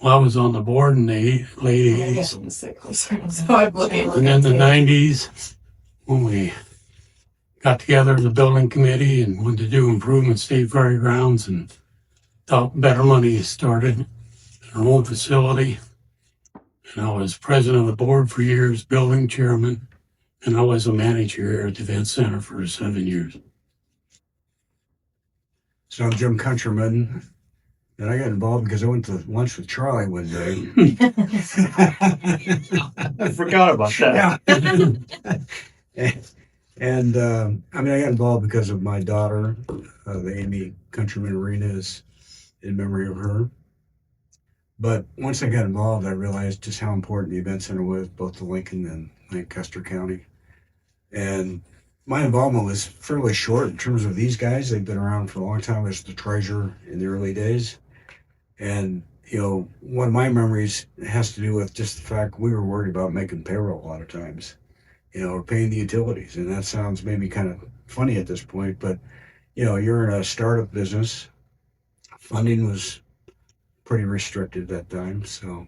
Well, I was on the board in the late 80s. So I'm looking. And then the 90s, when we got together as a building committee and wanted to do improvement state fairgrounds and thought better money started our own facility. And I was president of the board for years, building chairman, and I was a manager here at the event center for 7 years. So I'm Jim Countryman, and I got involved because I went to lunch with Charlie one day. I forgot about that. Yeah. And I mean, I got involved because of my daughter, the Amy Countryman Arena is in memory of her. But once I got involved, I realized just how important the event center was, both to Lincoln and Lancaster County. And my involvement was fairly short in terms of these guys. They've been around for a long time as the treasurer in the early days. And, you know, one of my memories has to do with just the fact we were worried about making payroll a lot of times, you know, or paying the utilities. And that sounds maybe kind of funny at this point, but, you know, you're in a startup business. Funding was pretty restricted at that time. So,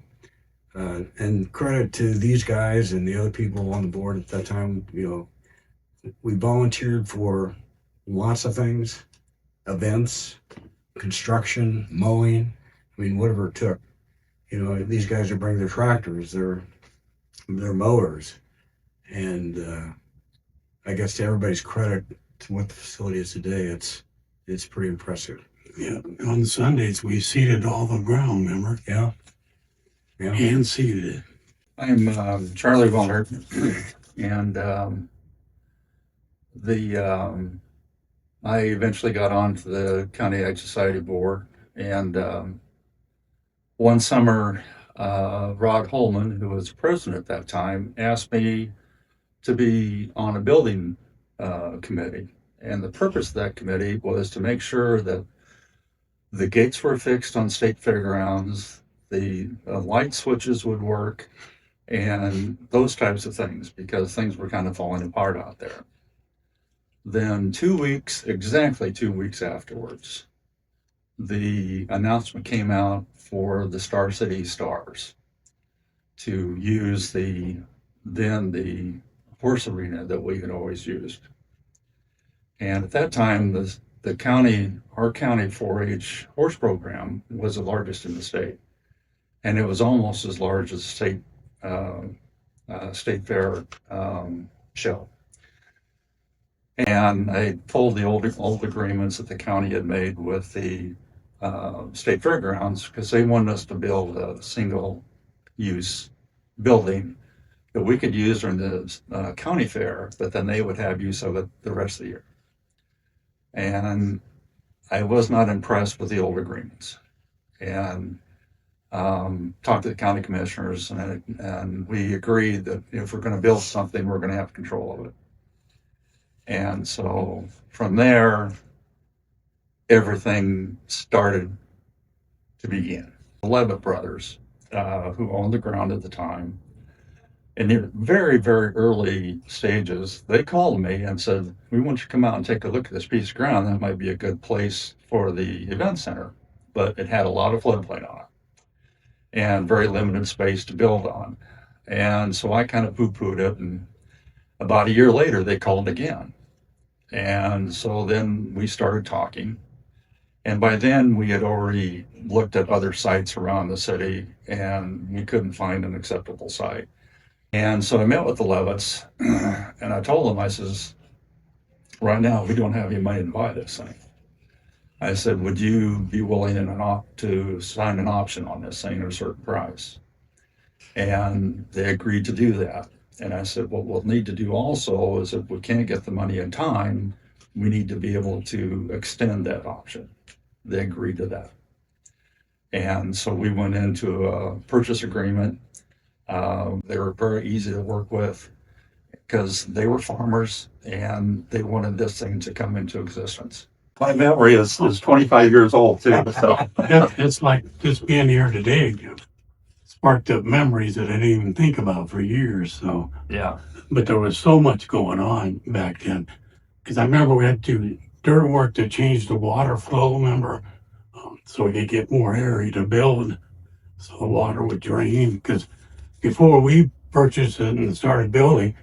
and credit to these guys and the other people on the board at that time, you know, we volunteered for lots of things, events, construction, mowing. I mean, whatever it took. You know, these guys would bring their tractors, their mowers, and I guess to everybody's credit, to what the facility is today, it's pretty impressive. Yeah, on Sundays we seeded all the ground, remember? Yeah. Yeah. Hand seeded it. I'm Charlie Wallner, and I eventually got on to the County Ag Society board, and one summer, Rod Holman, who was president at that time, asked me to be on a building committee. And the purpose of that committee was to make sure that the gates were fixed on state fairgrounds, the light switches would work, and those types of things, because things were kind of falling apart out there. Then exactly 2 weeks afterwards, the announcement came out for the Star City Stars to use the horse arena that we had always used. And at that time, our county 4-H horse program was the largest in the state. And it was almost as large as state fair show. And I pulled the old agreements that the county had made with the state fairgrounds, because they wanted us to build a single use building that we could use during the county fair, but then they would have use of it the rest of the year. And I was not impressed with the old agreements, and talked to the county commissioners, and we agreed that if we're going to build something, we're going to have control of it. And so from there, everything started to begin. The Levitt brothers, who owned the ground at the time, in the very, very early stages, they called me and said, "We want you to come out and take a look at this piece of ground. That might be a good place for the event center." But it had a lot of floodplain on it and very limited space to build on. And so I kind of poo-pooed it. And about a year later, they called again. And so then we started talking. And by then we had already looked at other sites around the city, and we couldn't find an acceptable site. And so I met with the Levitts, and I told them, I says, "Right now, we don't have any money to buy this thing." I said, "Would you be willing to sign an option on this thing at a certain price?" And they agreed to do that. And I said, "What we'll need to do also is, if we can't get the money in time, we need to be able to extend that option." They agreed to that. And so we went into a purchase agreement. They were very easy to work with because they were farmers and they wanted this thing to come into existence. My memory is 25 years old too. So It's like just being here today sparked up memories that I didn't even think about for years. So yeah, but there was so much going on back then, because I remember we had to do dirt work to change the water flow. Remember, so we could get more area to build. So the water would drain, because before we purchased it and started building,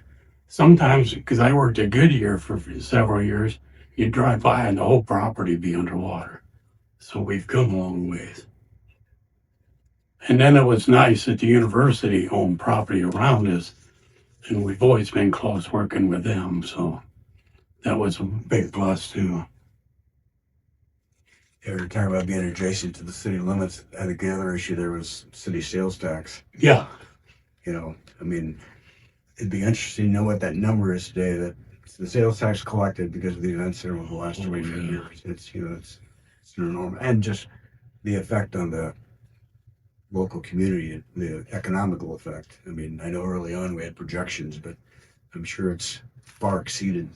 sometimes, because I worked at Goodyear for several years, you'd drive by and the whole property would be underwater. So we've come a long ways. And then it was nice that the university owned property around us, and we've always been close working with them. So that was a big plus too. They were talking about being adjacent to the city limits. I think the other issue there was city sales tax. Yeah, You know, I mean, it'd be interesting to know what that number is today. That the sales tax collected because of the event center over the last 20 years. It's it's enormous, and just the effect on the local community, the economical effect. I mean, I know early on we had projections, but I'm sure it's far exceeded,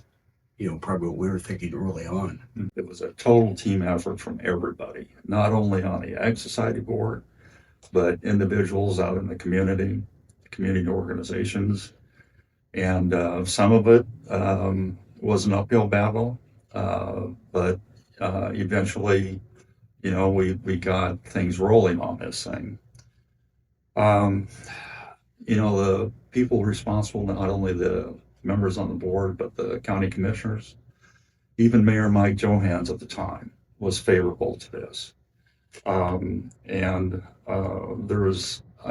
probably what we were thinking early on. It was a total team effort from everybody, not only on the Ag Society board, but individuals out in the community organizations. And some of it was an uphill battle, but eventually, we got things rolling on this thing. The people responsible, not only the members on the board, but the county commissioners, even Mayor Mike Johans at the time was favorable to this. I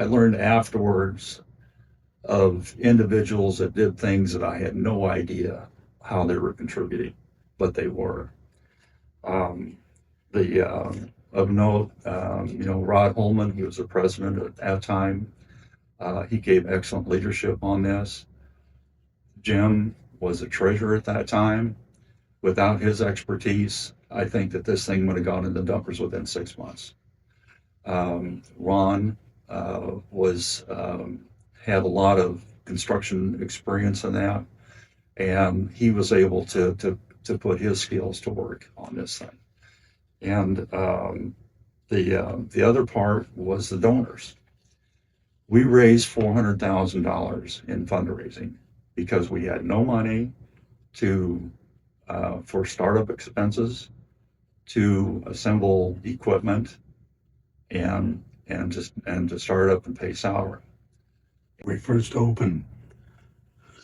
learned afterwards of individuals that did things that I had no idea how they were contributing, but they were. Of note, Rod Holman, he was the president at that time. He gave excellent leadership on this. Jim was the treasurer at that time. Without his expertise, I think that this thing would have gone in the dumpers within 6 months. Ron had a lot of construction experience in that, and he was able to put his skills to work on this thing. And the other part was the donors. We raised $400,000 in fundraising because we had no money for startup expenses, to assemble equipment, and to start up and pay salary. we first opened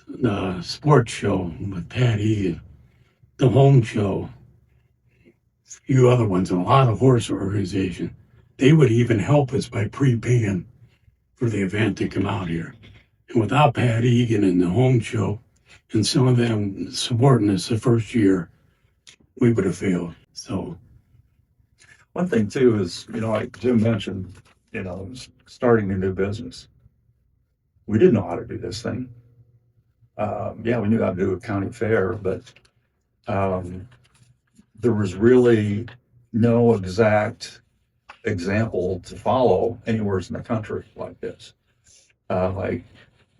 the sports show with Patty, the home show, a few other ones, and a lot of horse organization. They would even help us by prepaying for the event to come out here. And without Pat Egan and the home show and some of them supporting us the first year, we would have failed. So One thing too is, like Jim mentioned, starting a new business. We didn't know how to do this thing. We knew how to do a county fair, but there was really no exact example to follow anywhere in the country like this. Like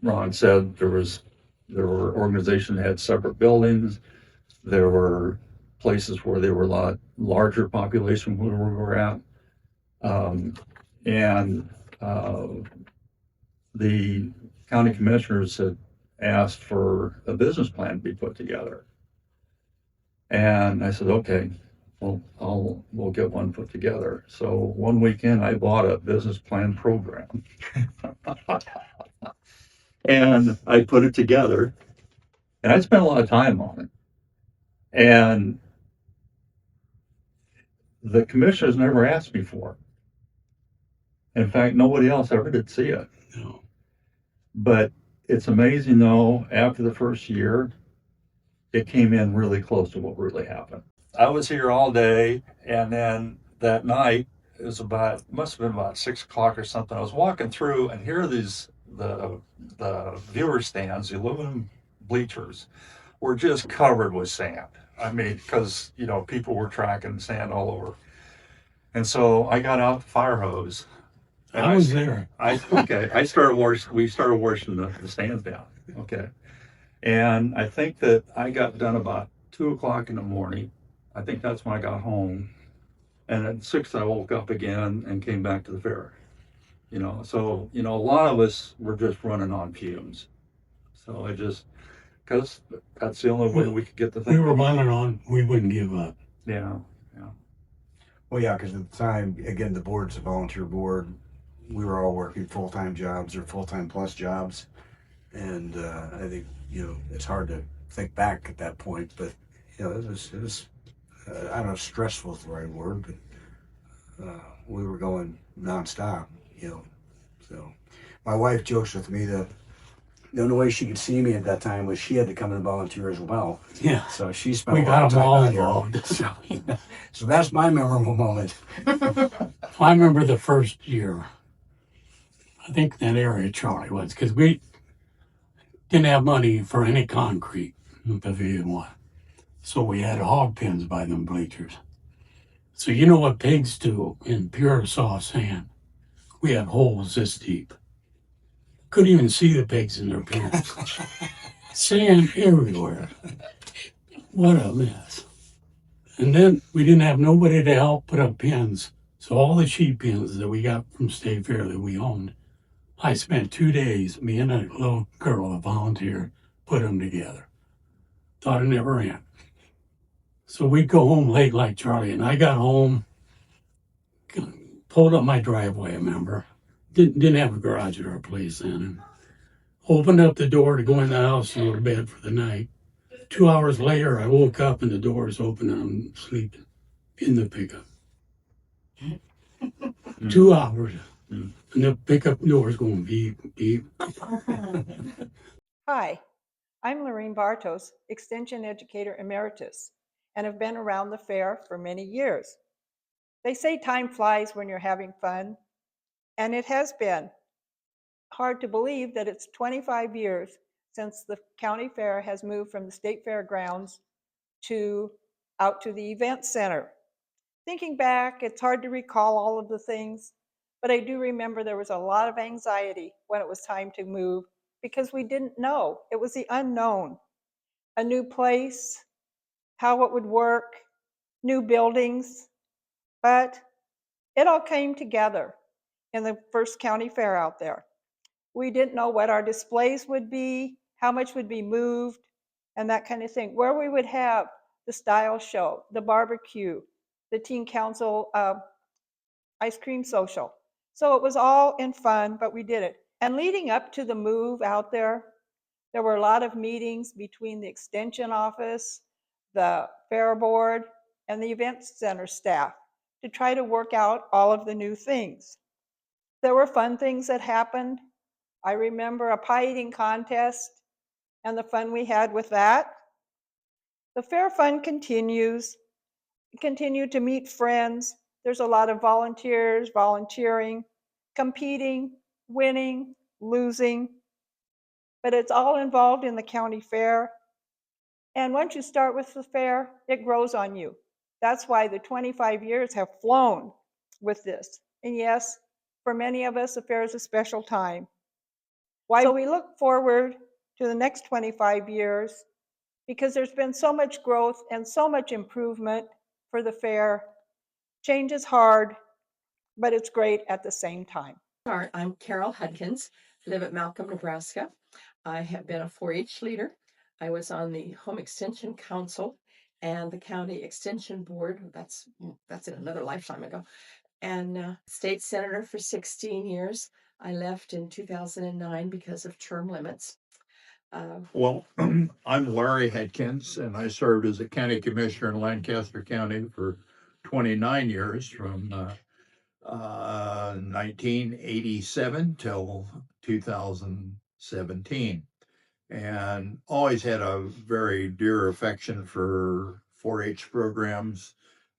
Ron said, there were organizations that had separate buildings. There were places where there were a lot larger population where we were at. The county commissioners had asked for a business plan to be put together. And I said, okay, well, we'll get one put together. So one weekend I bought a business plan program and I put it together, and I spent a lot of time on it. And the commissioners never asked me for it. In fact, nobody else ever did see it. no. But it's amazing though, after the first year, it came in really close to what really happened. I was here all day, and then that night, it must have been about 6 o'clock or something. I was walking through, and here are the viewer stands, the aluminum bleachers, were just covered with sand. I mean, because, people were tracking sand all over. And so I got out the fire hose. And I was there. we started washing the sand down. Okay. And I think that I got done about 2 o'clock in the morning. I think that's when I got home. And at 6, I woke up again and came back to the fair. So, a lot of us were just running on fumes. So because that's the only way we could get the thing. We were running on, we wouldn't give up. Yeah. Well, yeah, because at the time, again, the board's a volunteer board. we were all working full-time jobs or full-time plus jobs. And I think, it's hard to think back at that point, but, it was I don't know if stressful is the right word, but we were going nonstop, So my wife jokes with me that the only way she could see me at that time was she had to come and volunteer as well. Yeah, So she spent we a lot got of them time all out here. involved. So that's my memorable moment. I remember the first year. I think that area Charlie was because we didn't have money for any concrete in the pavilion one. So we had hog pens by them bleachers. So you know what pigs do in pure soft sand? We had holes this deep. Couldn't even see the pigs in their pens. Sand everywhere. What a mess. And then we didn't have nobody to help put up pens. So all the sheep pens that we got from State Fair that we owned, I spent 2 days, me and a little girl, a volunteer, put them together. Thought it never end. So we'd go home late like Charlie, and I got home, pulled up my driveway, I remember. Didn't have a garage at our place then. And opened up the door to go in the house and go to bed for the night. 2 hours later, I woke up and the door was open and I'm sleeping in the pickup. 2 hours. And the pickup door is going beep, beep. Hi, I'm Lorene Bartos, Extension Educator Emeritus, and have been around the fair for many years. They say time flies when you're having fun, and it has been hard to believe that it's 25 years since the county fair has moved from the state fairgrounds out to the event center. Thinking back, it's hard to recall all of the things, but I do remember there was a lot of anxiety when it was time to move because we didn't know. It was the unknown. A new place, how it would work, new buildings, but it all came together in the first county fair out there. We didn't know what our displays would be, how much would be moved, and that kind of thing. Where we would have the style show, the barbecue, the teen council ice cream social. So it was all in fun, but we did it. And leading up to the move out there were a lot of meetings between the extension office, the fair board, and the event center staff to try to work out all of the new things. There were fun things that happened. I remember a pie eating contest and the fun we had with that. The fair fun continues. Continue to meet friends. There's a lot of volunteers, volunteering, competing, winning, losing, but it's all involved in the county fair. And once you start with the fair, it grows on you. That's why the 25 years have flown with this. And yes, for many of us, the fair is a special time. So we look forward to the next 25 years because there's been so much growth and so much improvement for the fair. Change is hard, but it's great at the same time. I'm Carol Hudkins, live at Malcolm, Nebraska. I have been a 4-H leader. I was on the Home Extension Council and the County Extension Board. That's in another lifetime ago. And state senator for 16 years. I left in 2009 because of term limits. Well, I'm Larry Hedkins, and I served as a county commissioner in Lancaster County for 29 years, from 1987 till 2017, and always had a very dear affection for 4-H programs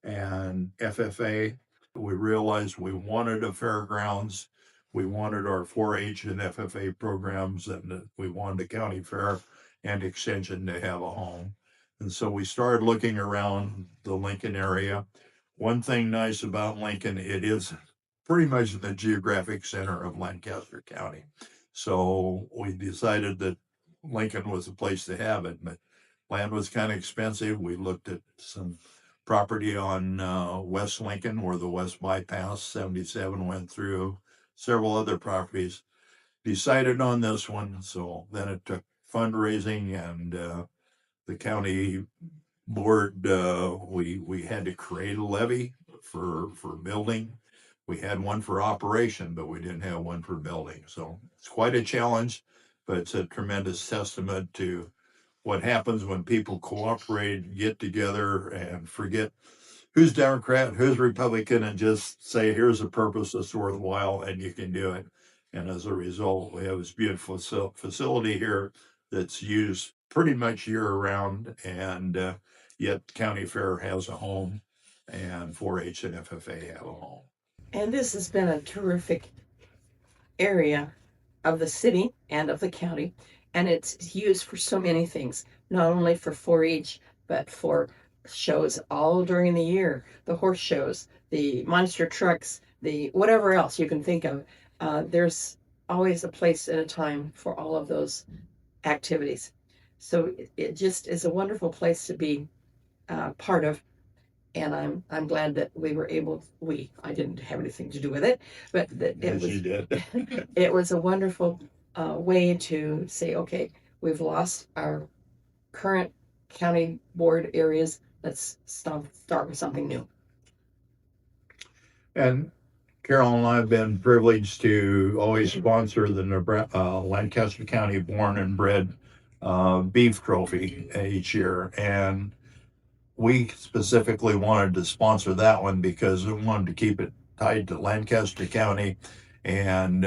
and FFA. We realized we wanted a fairgrounds. We wanted our 4-H and FFA programs, and we wanted the county fair and extension to have a home. And so we started looking around the Lincoln area. One thing nice about Lincoln, it is pretty much the geographic center of Lancaster County. So we decided that Lincoln was the place to have it, but land was kind of expensive. We looked at some property on West Lincoln where the West Bypass 77 went through, several other properties. Decided on this one, so then it took fundraising and the county board. We had to create a levy for building. We had one for operation, but we didn't have one for building. So it's quite a challenge, but it's a tremendous testament to what happens when people cooperate, get together, and forget who's Democrat, who's Republican, and just say, here's a purpose that's worthwhile, and you can do it. And as a result, we have this beautiful facility here that's used pretty much year round, and yet County Fair has a home, and 4-H and FFA have a home. And this has been a terrific area of the city and of the county, and it's used for so many things, not only for 4-H, but for shows all during the year, the horse shows, the monster trucks, the whatever else you can think of. There's always a place and a time for all of those activities. So it just is a wonderful place to be part of. And I'm glad that we were able. I didn't have anything to do with it, but that it As was. you did. It was a wonderful way to say, okay, we've lost our current county board areas. Let's start with something new. And Carol and I have been privileged to always sponsor the Lancaster County Born and Bred Beef Trophy each year. And we specifically wanted to sponsor that one because we wanted to keep it tied to Lancaster County. And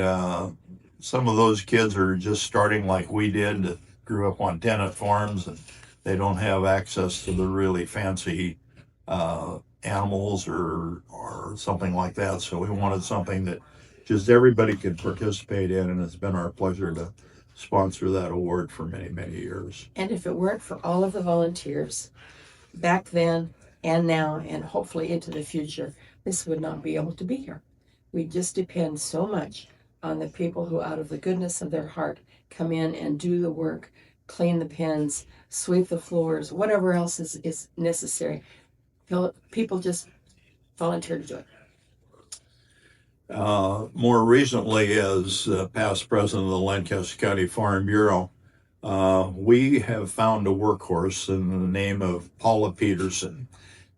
some of those kids are just starting like we did, that grew up on tenant farms, and they don't have access to the really fancy animals or something like that. So we wanted something that just everybody could participate in, and it's been our pleasure to sponsor that award for many, many years. And if it weren't for all of the volunteers back then and now and hopefully into the future, this would not be able to be here. We just depend so much on the people who, out of the goodness of their heart, come in and do the work, clean the pens, sweep the floors, whatever else is necessary. People just volunteer to do it. More recently, as past president of the Lancaster County Farm Bureau, we have found a workhorse in the name of Paula Peterson.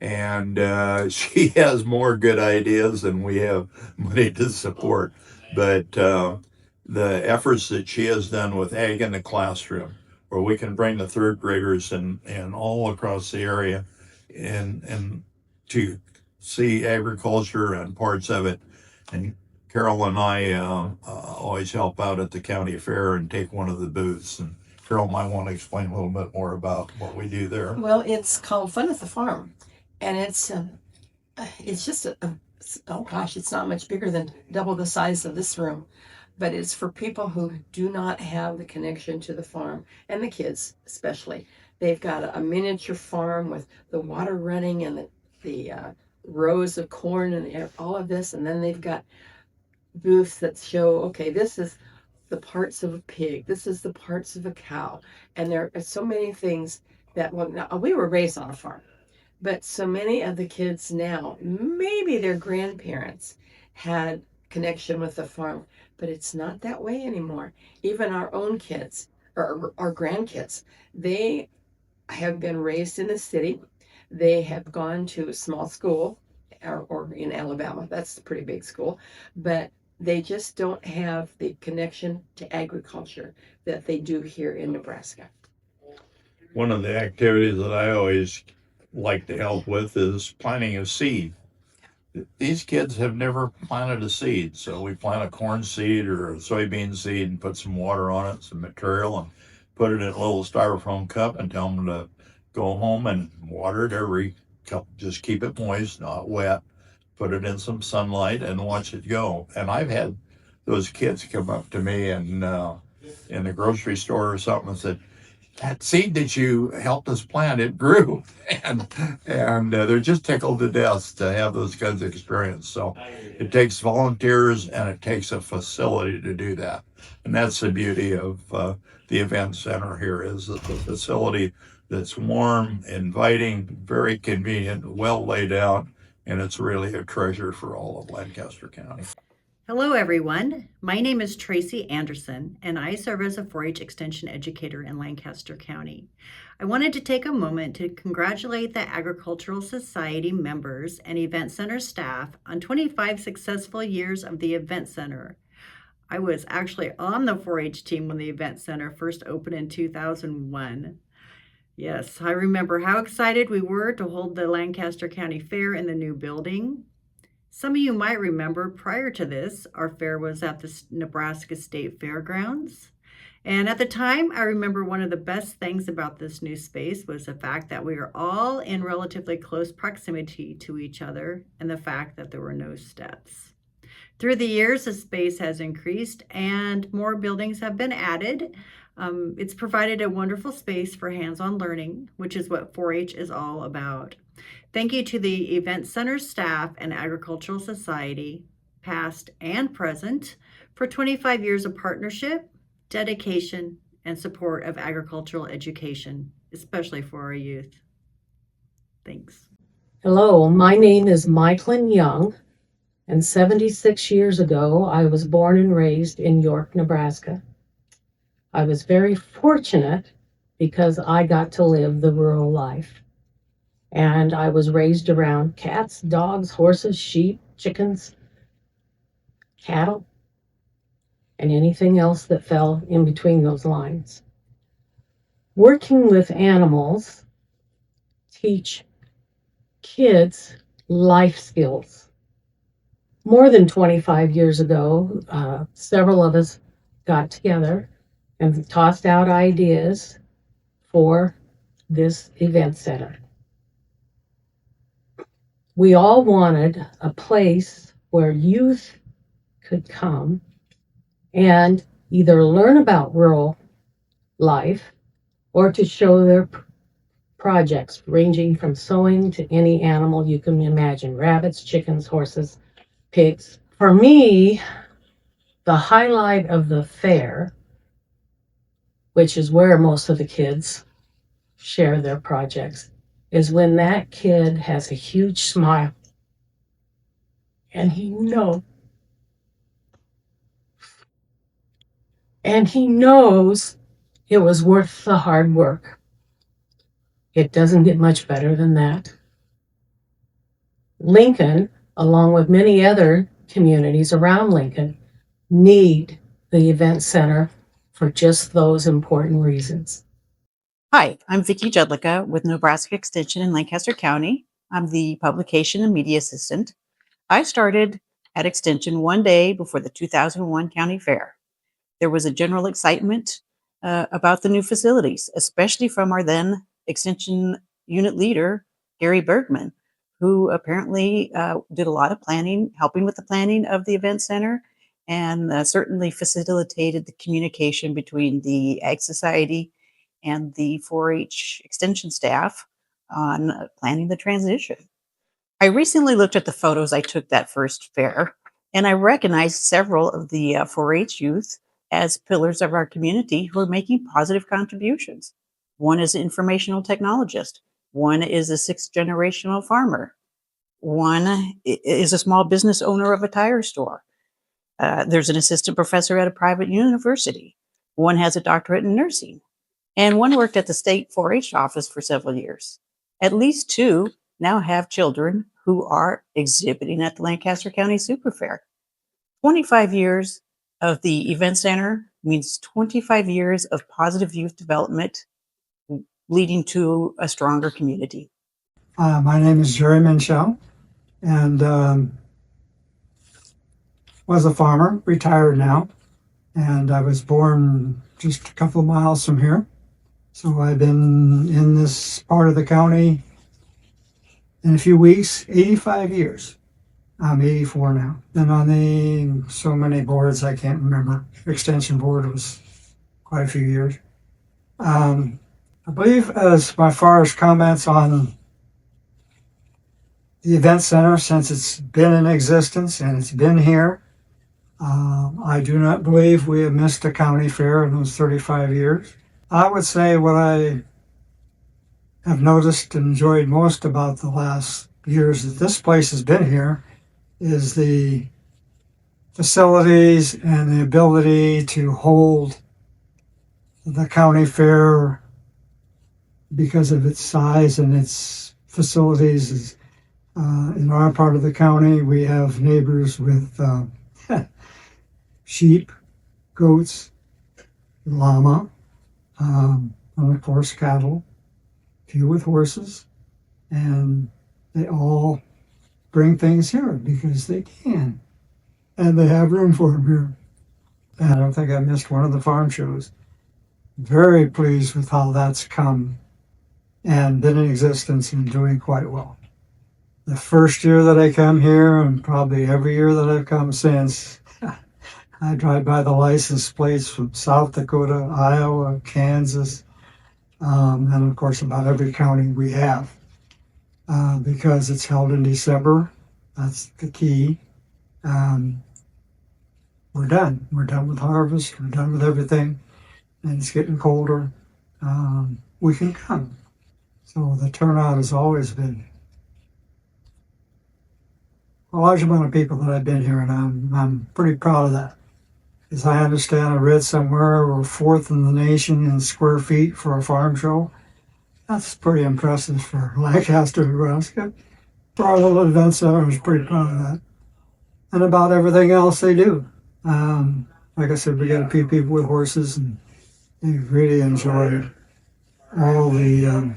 And she has more good ideas than we have money to support. But the efforts that she has done with Ag in the Classroom, where we can bring the third graders and all across the area and to see agriculture and parts of it. And Carol and I always help out at the county fair and take one of the booths. And Carol might want to explain a little bit more about what we do there. Well, it's called Fun at the Farm, and it's just oh gosh, it's not much bigger than double the size of this room, but it's for people who do not have the connection to the farm, and the kids especially. They've got a miniature farm with the water running and the rows of corn and all of this, and then they've got booths that show, okay, this is the parts of a pig, this is the parts of a cow, and there are so many things that, well, now, we were raised on a farm, but so many of the kids now, maybe their grandparents had connection with the farm, but it's not that way anymore. Even our own kids, or our grandkids, they have been raised in the city. They have gone to a small school, or in Alabama, that's a pretty big school, but they just don't have the connection to agriculture that they do here in Nebraska. One of the activities that I always like to help with is planting a seed. These kids have never planted a seed, so we plant a corn seed or a soybean seed and put some water on it, some material, and put it in a little styrofoam cup and tell them to go home and water it every cup. Just keep it moist, not wet. Put it in some sunlight and watch it go. And I've had those kids come up to me and in the grocery store or something and said, that seed that you helped us plant, it grew. And they're just tickled to death to have those kinds of experience. So it takes volunteers and it takes a facility to do that. And that's the beauty of the event center here, is that the facility that's warm, inviting, very convenient, well laid out, and it's really a treasure for all of Lancaster County. Hello, everyone. My name is Tracy Anderson, and I serve as a 4-H Extension educator in Lancaster County. I wanted to take a moment to congratulate the Agricultural Society members and Event Center staff on 25 successful years of the Event Center. I was actually on the 4-H team when the Event Center first opened in 2001. Yes, I remember how excited we were to hold the Lancaster County Fair in the new building. Some of you might remember prior to this, our fair was at the Nebraska State Fairgrounds. And at the time, I remember one of the best things about this new space was the fact that we were all in relatively close proximity to each other and the fact that there were no steps. Through the years, the space has increased and more buildings have been added. It's provided a wonderful space for hands-on learning, which is what 4-H is all about. Thank you to the Event Center staff and Agricultural Society, past and present, for 25 years of partnership, dedication, and support of agricultural education, especially for our youth. Thanks. Hello, my name is Michelin Young, and 76 years ago, I was born and raised in York, Nebraska. I was very fortunate because I got to live the rural life. And I was raised around cats, dogs, horses, sheep, chickens, cattle, and anything else that fell in between those lines. Working with animals teach kids life skills. More than 25 years ago, several of us got together and tossed out ideas for this event center. We all wanted a place where youth could come and either learn about rural life or to show their projects ranging from sewing to any animal you can imagine, rabbits, chickens, horses, pigs. For me, the highlight of the fair, which is where most of the kids share their projects, is when that kid has a huge smile and he knows it was worth the hard work. It doesn't get much better than that. Lincoln, along with many other communities around Lincoln, need the event center for just those important reasons. Hi, I'm Vicki Jedlicka with Nebraska Extension in Lancaster County. I'm the Publication and Media Assistant. I started at Extension one day before the 2001 County Fair. There was a general excitement about the new facilities, especially from our then Extension unit leader, Gary Bergman, who apparently did a lot of planning, helping with the planning of the event center, and certainly facilitated the communication between the Ag Society and the 4-H extension staff on planning the transition. I recently looked at the photos I took that first fair, and I recognized several of the 4-H youth as pillars of our community who are making positive contributions. One is an informational technologist. One is a 6th-generational farmer. One is a small business owner of a tire store. There's an assistant professor at a private university. One has a doctorate in nursing. And one worked at the state 4-H office for several years. At least 2 now have children who are exhibiting at the Lancaster County Super Fair. 25 years of the event center means 25 years of positive youth development leading to a stronger community. My name is Jerry Minchell, and was a farmer, retired now, and I was born just a couple of miles from here. So I've been in this part of the county in a few weeks, 85 years. I'm 84 now. Been on so many boards I can't remember. Extension board was quite a few years. I believe as far as comments on the event center, since it's been in existence and it's been here, I do not believe we have missed a county fair in those 35 years. I would say what I have noticed and enjoyed most about the last years that this place has been here is the facilities and the ability to hold the county fair because of its size and its facilities. Is, in our part of the county, we have neighbors with sheep, goats, llama, and of course cattle, a few with horses, and they all bring things here because they can, and they have room for them here. And I don't think I missed one of the farm shows. Very pleased with how that's come and been in existence and doing quite well. The first year that I come here, and probably every year that I've come since, I drive by the license plates from South Dakota, Iowa, Kansas, and of course about every county we have, because it's held in December. That's the key. We're done. We're done with harvest. We're done with everything, and it's getting colder. We can come. So the turnout has always been a large amount of people that have been here, and I'm pretty proud of that. As I understand, I read somewhere we're fourth in the nation in square feet for a farm show. That's pretty impressive for Lancaster, Nebraska. For our little event center, I was pretty proud of that. And about everything else they do. Like I said, we got a few people with horses, and they really enjoy all the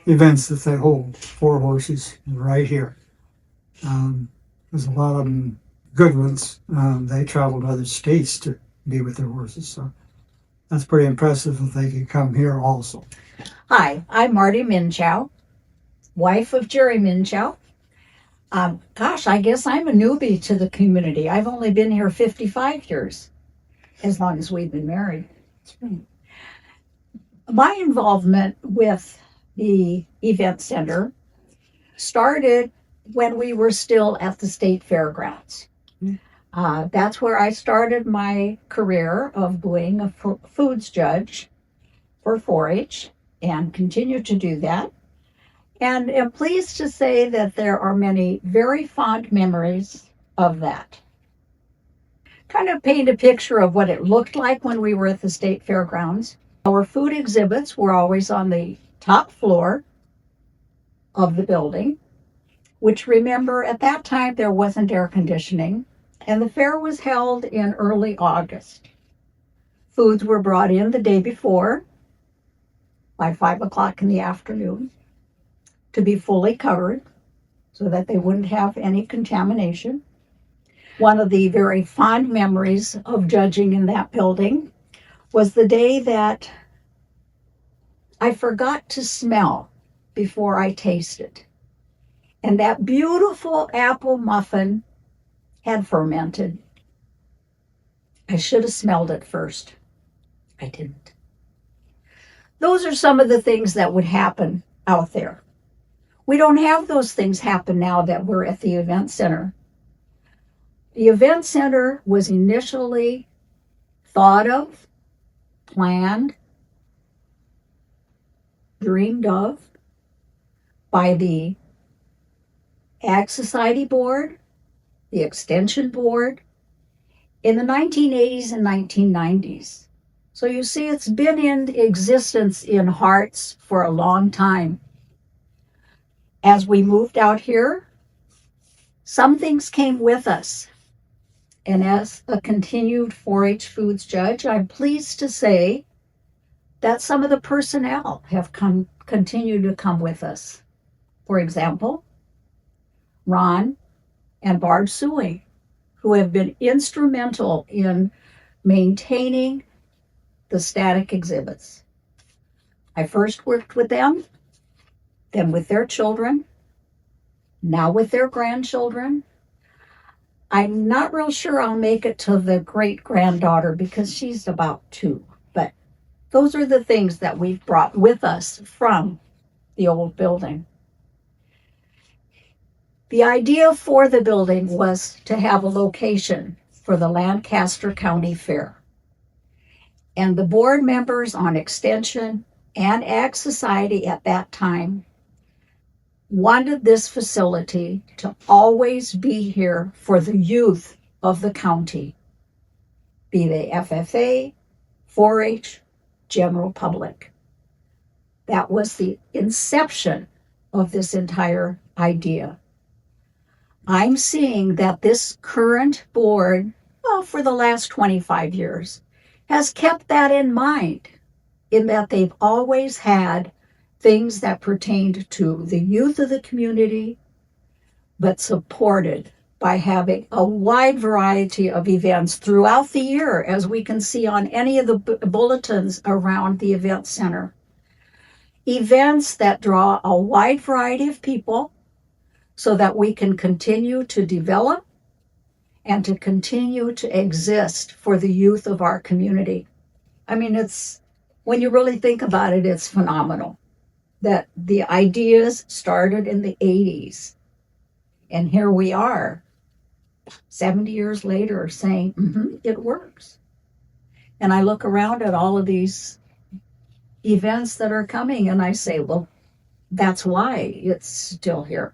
events that they hold for horses right here. There's a lot of them good ones. They travel to other states to be with their horses, so that's pretty impressive if they can come here also. Hi, I'm Marty Minchow, wife of Jerry Minchow. Gosh, I guess I'm a newbie to the community. I've only been here 55 years, as long as we've been married. My involvement with the event center started when we were still at the state fairgrounds. That's where I started my career of being a foods judge for 4-H and continue to do that. And am pleased to say that there are many very fond memories of that. Kind of paint a picture of what it looked like when we were at the state fairgrounds. Our food exhibits were always on the top floor of the building, which, remember, at that time there wasn't air conditioning, and the fair was held in early August. Foods were brought in the day before by 5 o'clock in the afternoon to be fully covered so that they wouldn't have any contamination. One of the very fond memories of judging in that building was the day that I forgot to smell before I tasted. And that beautiful apple muffin had fermented. I should have smelled it first. I didn't. Those are some of the things that would happen out there. We don't have those things happen now that we're at the event center. The event center was initially thought of, planned, dreamed of by the Ag Society Board, the Extension Board, in the 1980s and 1990s. So you see, it's been in existence in hearts for a long time. As we moved out here, some things came with us. And as a continued 4-H foods judge, I'm pleased to say that some of the personnel have continued to come with us. For example, Ron and Barb Suey, who have been instrumental in maintaining the static exhibits. I first worked with them, then with their children, now with their grandchildren. I'm not real sure I'll make it to the great-granddaughter because she's about 2, but those are the things that we've brought with us from the old building. The idea for the building was to have a location for the Lancaster County Fair. And the board members on Extension and Ag Society at that time wanted this facility to always be here for the youth of the county, be they FFA, 4-H, general public. That was the inception of this entire idea. I'm seeing that this current board, well, for the last 25 years, has kept that in mind, in that they've always had things that pertained to the youth of the community, but supported by having a wide variety of events throughout the year, as we can see on any of the bulletins around the event center. Events that draw a wide variety of people so that we can continue to develop and to continue to exist for the youth of our community. I mean, when you really think about it, it's phenomenal that the ideas started in the 80s. And here we are, 70 years later, saying, it works. And I look around at all of these events that are coming and I say, well, that's why it's still here.